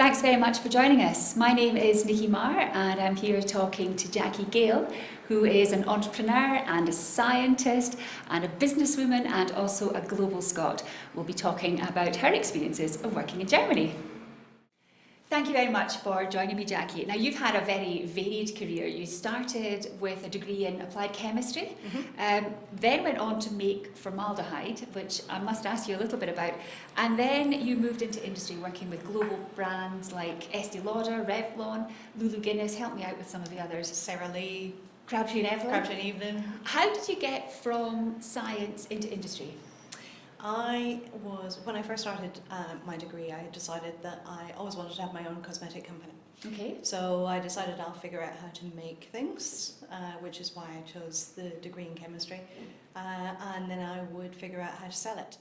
Thanks very much for joining us. My name is Nikki Marr and I'm here talking to Jacqui Gale, who is an entrepreneur and a scientist and a businesswoman and also a global Scot. We'll be talking about her experiences of working in Germany. Thank you very much for joining me, Jacqui. Now, you've had a very varied career. You started with a degree in applied chemistry, then went on to make formaldehyde, which I must ask you a little bit about, and then you moved into industry working with global brands like Estee Lauder, Revlon, Lulu Guinness. Help me out with some of the others. Sara Lee, Crabtree and Evelyn. Crabtree and Evelyn. How did you get from science into industry? When I first started my degree, I decided that I always wanted to have my own cosmetic company. Okay. So I decided I'll figure out how to make things, which is why I chose the degree in chemistry, and then I would figure out how to sell it.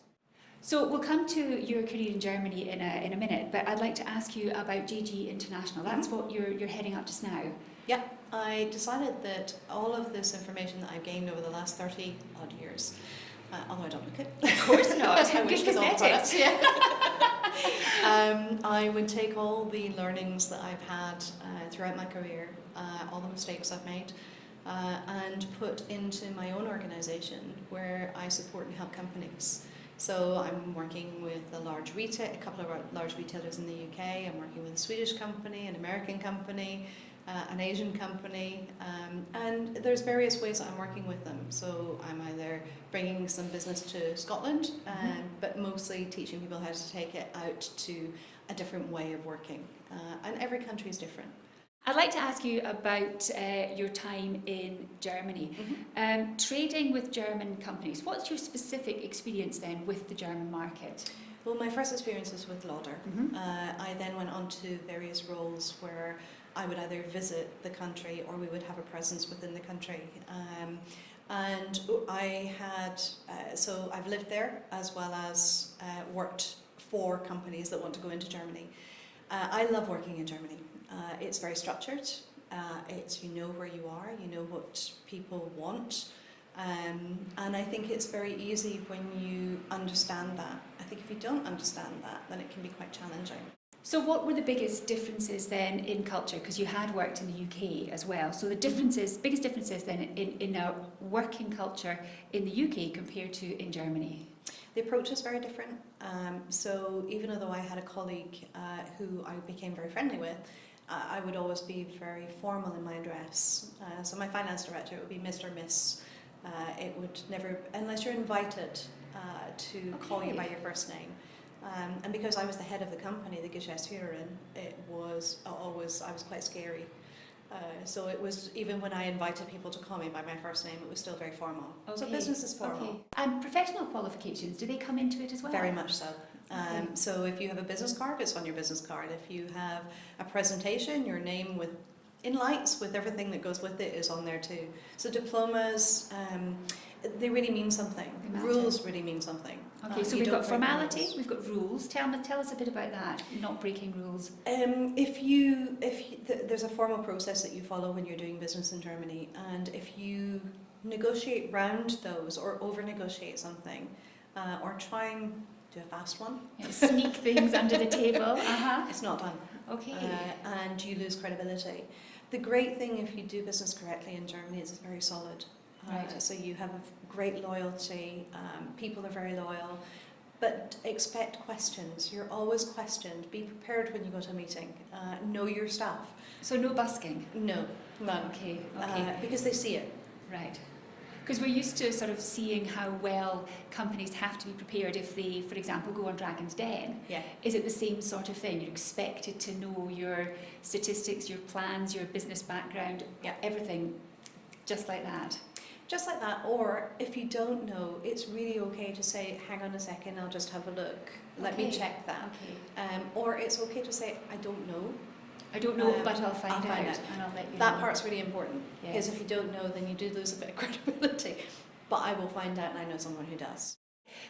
So we'll come to your career in Germany in a minute, but I'd like to ask you about JG International. That's what you're heading up just now. Yeah, I decided that all of this information that I've gained over the last 30 odd years, although I don't look it. Of course not. I wish Good with all the cosmetics. products. Yeah. I would take all the learnings that I've had throughout my career, all the mistakes I've made, and put into my own organisation where I support and help companies. So I'm working with a couple of large retailers in the UK. I'm working with a Swedish company, an American company, an Asian company, and there's various ways that I'm working with them. So I'm either bringing some business to Scotland, but mostly teaching people how to take it out to a different way of working. And every country is different. I'd like to ask you about your time in Germany. Trading with German companies, what's your specific experience then with the German market? Well, my first experience was with Lauder. I then went on to various roles where I would either visit the country or we would have a presence within the country. And I had, so I've lived there as well as worked for companies that want to go into Germany. I love working in Germany. It's very structured. It's, you know where you are, you know what people want. And I think it's very easy when you understand that. I think if you don't understand that, then it can be quite challenging. So what were the biggest differences then in culture? Because you had worked in the UK as well. So the biggest differences then in our working culture in the UK compared to in Germany? The approach is very different. So even though I had a colleague who I became very friendly with, I would always be very formal in my address. So my finance director, it would be Mr. Miss. It would never, unless you're invited to call you by your first name. And because I was the head of the company, the Geschäftsführerin, I was quite scary. So it was, even when I invited people to call me by my first name, it was still very formal. So business is formal. Okay. And professional qualifications, do they come into it as well? Very much so. So if you have a business card, it's on your business card. If you have a presentation, your name in lights with everything that goes with it is on there too. So diplomas, they really mean something. Rules really mean something. Okay, so we've got formality, we've got rules. Tell us a bit about that, not breaking rules. There's a formal process that you follow when you're doing business in Germany, and if you negotiate round those or over-negotiate something, or try and do a fast one, sneak things under the table, it's not done. Okay. And you lose credibility. The great thing if you do business correctly in Germany is it's very solid. Right. So you have a great loyalty, people are very loyal, but expect questions. You're always questioned. Be prepared when you go to a meeting. Know your staff. So no busking? No, none. Okay. Because they see it. Right. Because we're used to sort of seeing how well companies have to be prepared if they, for example, go on Dragon's Den. Yeah. Is it the same sort of thing? You're expected to know your statistics, your plans, your business background, everything, just like that? Just like that, or if you don't know, it's really okay to say, hang on a second, I'll just have a look. Let me check that. Okay. Or it's okay to say, I don't know. I don't know, but I'll find out and I'll let you know. That part's really important, because if you don't know, then you do lose a bit of credibility. But I will find out, and I know someone who does.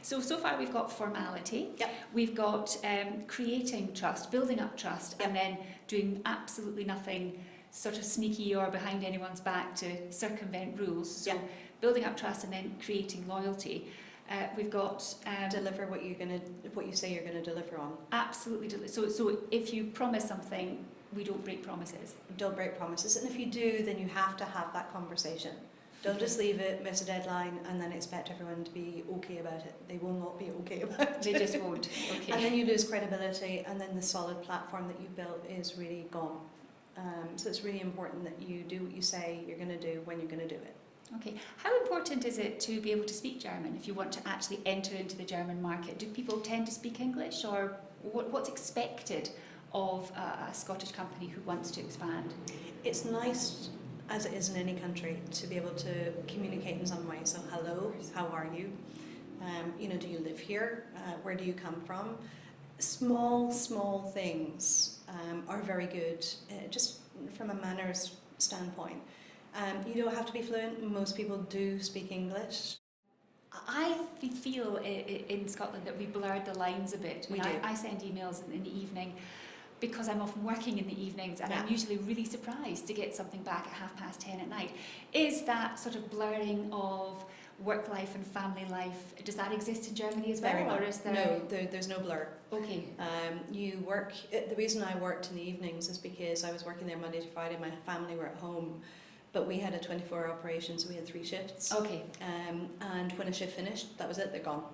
So far we've got formality, yep. We've got creating trust, building up trust, yep. And then doing absolutely nothing sort of sneaky or behind anyone's back to circumvent rules. So building up trust and then creating loyalty. We've got Deliver what you say you're going to deliver on. Absolutely. So if you promise something, we don't break promises. Don't break promises, and if you do, then you have to have that conversation. Don't just leave it, miss a deadline, and then expect everyone to be okay about it. They will not be okay about it. They just won't. Okay. And then you lose credibility, and then the solid platform that you built is really gone. So it's really important that you do what you say you're going to do when you're going to do it. Okay. How important is it to be able to speak German if you want to actually enter into the German market? Do people tend to speak English, or what's expected of a Scottish company who wants to expand? It's nice, as it is in any country, to be able to communicate in some way. So, hello, how are you? Do you live here? Where do you come from? Small things are very good, just from a manners standpoint. You don't have to be fluent. Most people do speak English. I feel in Scotland that we blurred the lines a bit. We do. I send emails in the evening because I'm often working in the evenings, and I'm usually really surprised to get something back at 10:30 at night. Is that sort of blurring of work life and family life, does that exist in Germany as well? Very much. Or is there... No, there's no blur. Okay. You work. The reason I worked in the evenings is because I was working there Monday to Friday. My family were at home, but we had a 24-hour operation, so we had 3 shifts. Okay. And when a shift finished, that was it. They're gone.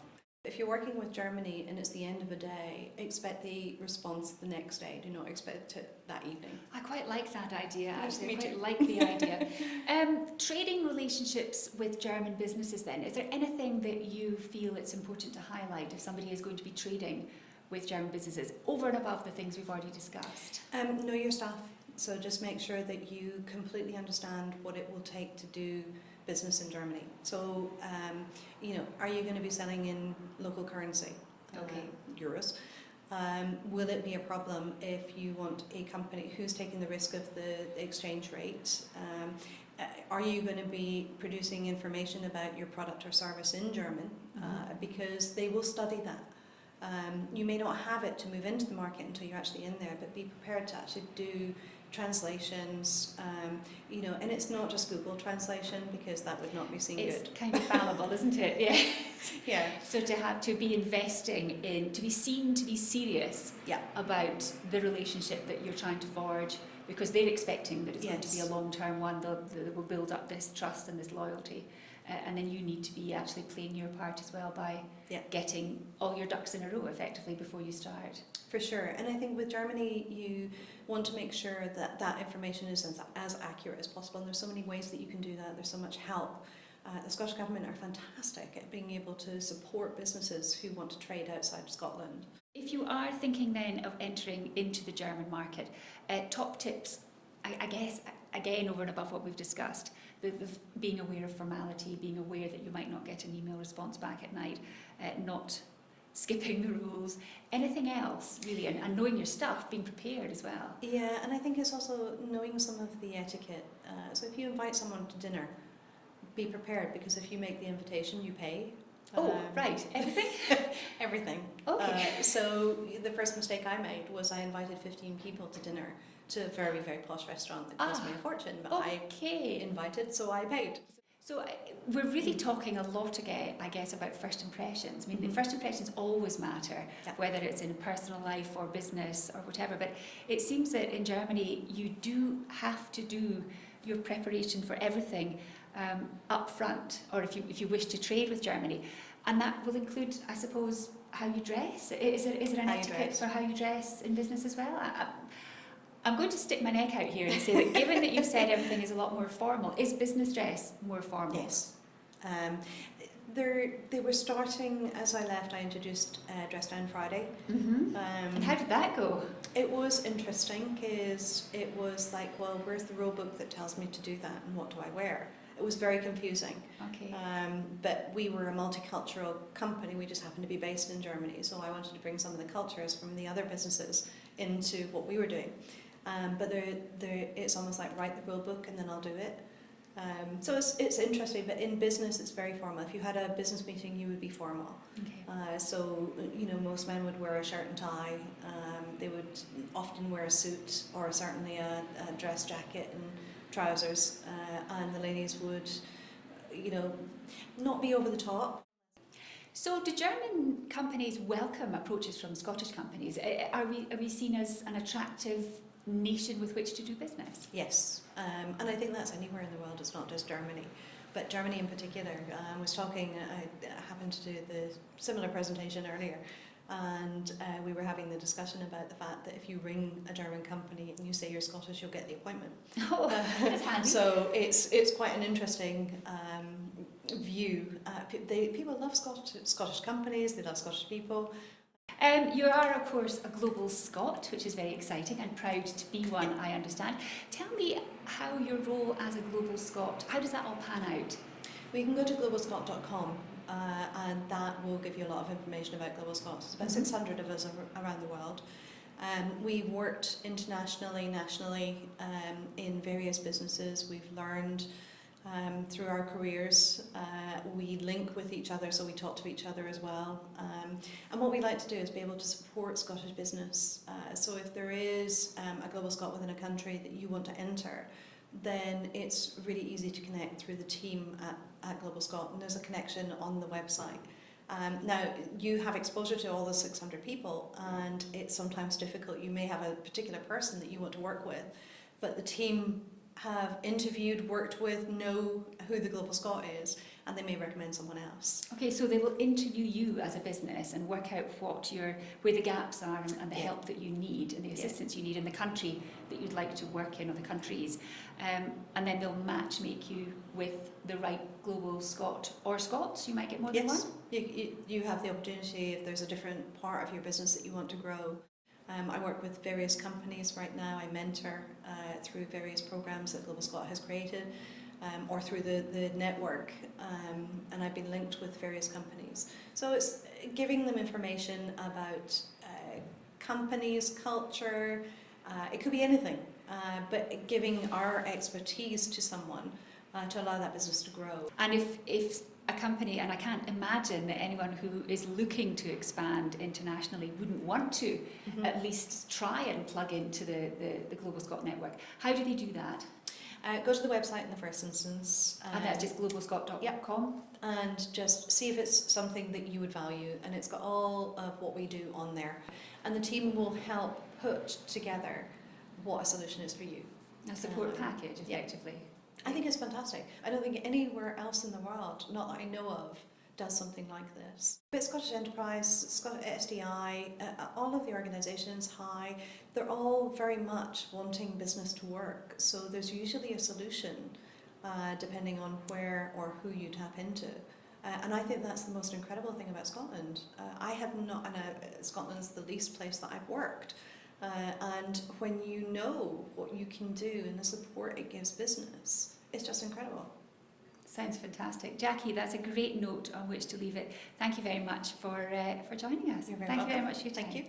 If you're working with Germany and it's the end of a day, expect the response the next day. Do not expect it that evening. I quite like that idea, actually. Me I quite too. like the idea. Trading relationships with German businesses then, is there anything that you feel it's important to highlight if somebody is going to be trading with German businesses, over and above the things we've already discussed? Know your staff. So just make sure that you completely understand what it will take to do business in Germany. So, are you going to be selling in local currency? Okay. Euros. Will it be a problem if you want a company who's taking the risk of the exchange rate? Are you going to be producing information about your product or service in German? Because they will study that. You may not have it to move into the market until you're actually in there, but be prepared to actually do translations, and it's not just Google translation, because that would not be seen good. It's kind of fallible, isn't it? Yeah. Yeah. So to be investing in, to be seen to be serious about the relationship that you're trying to forge, because they're expecting that it's going to be a long-term one. They will build up this trust and this loyalty. And then you need to be actually playing your part as well by getting all your ducks in a row effectively before you start. For sure. And I think with Germany, you want to make sure that that information is as accurate as possible. And there's so many ways that you can do that. There's so much help. The Scottish Government are fantastic at being able to support businesses who want to trade outside of Scotland. If you are thinking then of entering into the German market, top tips, I guess, again, over and above what we've discussed, the being aware of formality, being aware that you might not get an email response back at night, not skipping the rules, anything else really, and knowing your stuff, being prepared as well. Yeah, and I think it's also knowing some of the etiquette. So if you invite someone to dinner, be prepared, because if you make the invitation, you pay. Right, everything? Everything. Okay. So the first mistake I made was I invited 15 people to dinner to a very, very posh restaurant that cost me a fortune, but I invited, so I paid. So we're really talking a lot again, I guess, about first impressions. I mean, the first impressions always matter, whether it's in personal life or business or whatever, but it seems that in Germany you do have to do your preparation for everything up front, or if you wish to trade with Germany. And that will include, I suppose, how you dress. Is there an etiquette for how you dress in business as well? I'm going to stick my neck out here and say that given that you've said everything is a lot more formal, is business dress more formal? Yes. They were starting, as I left, I introduced Dress Down Friday. And how did that go? It was interesting, because it was like, well, where's the rule book that tells me to do that, and what do I wear? It was very confusing. Okay. But we were a multicultural company. We just happened to be based in Germany, so I wanted to bring some of the cultures from the other businesses into what we were doing. But it's almost like write the rule book and then I'll do it. So it's interesting, but in business it's very formal. If you had a business meeting, you would be formal. Okay. So most men would wear a shirt and tie. They would often wear a suit, or certainly a dress jacket and trousers. And the ladies would, not be over the top. So do German companies welcome approaches from Scottish companies? Are we seen as an attractive nation with which to do business? Yes, and I think that's anywhere in the world, it's not just Germany. But Germany in particular, I was talking, I happened to do the similar presentation earlier, and we were having the discussion about the fact that if you ring a German company and you say you're Scottish, you'll get the appointment. Oh, that's handy. So it's quite an interesting view. People love Scottish companies, they love Scottish people. You are, of course, a global Scot, which is very exciting, and proud to be one, I understand. Tell me how your role as a global Scot, how does that all pan out? Well, you can go to globalscot.com and that will give you a lot of information about Global Scots. There's about 600 of us around the world. We've worked internationally, nationally, in various businesses. We've learned through our careers. We link with each other, so we talk to each other as well. And what we like to do is be able to support Scottish business. So if there is a Global Scot within a country that you want to enter, then it's really easy to connect through the team at Global Scot, and there's a connection on the website. Now, you have exposure to all the 600 people, and it's sometimes difficult. You may have a particular person that you want to work with, but the team have interviewed, worked with, know who the Global Scot is, and they may recommend someone else. Okay, so they will interview you as a business and work out where the gaps are and the help that you need and the assistance you need in the country that you'd like to work in, or the countries, and then they'll make you with the right Global Scot or Scots. You might get more than one. You have the opportunity, if there's a different part of your business that you want to grow. I work with various companies right now. I mentor through various programs that Global Scot has created, or through the network, and I've been linked with various companies. So it's giving them information about companies, culture, it could be anything, but giving our expertise to someone to allow that business to grow. And if a company, and I can't imagine that anyone who is looking to expand internationally wouldn't want to at least try and plug into the Global Scot network. How do they do that? Go to the website in the first instance. And that's just globalscot.com? Yep. And just see if it's something that you would value, and it's got all of what we do on there. And the team will help put together what a solution is for you. A support package, effectively. Yeah. I think it's fantastic. I don't think anywhere else in the world, not that I know of, does something like this. But Scottish Enterprise, Scottish SDI, all of the organisations, High, they're all very much wanting business to work. So there's usually a solution depending on where or who you tap into. And I think that's the most incredible thing about Scotland. I have not, and Scotland's the least place that I've worked. And when you know what you can do and the support it gives business, it's just incredible. Sounds fantastic. Jacqui, that's a great note on which to leave it. Thank you very much for joining us. You're very welcome. Thank you very much for your time. Thank you.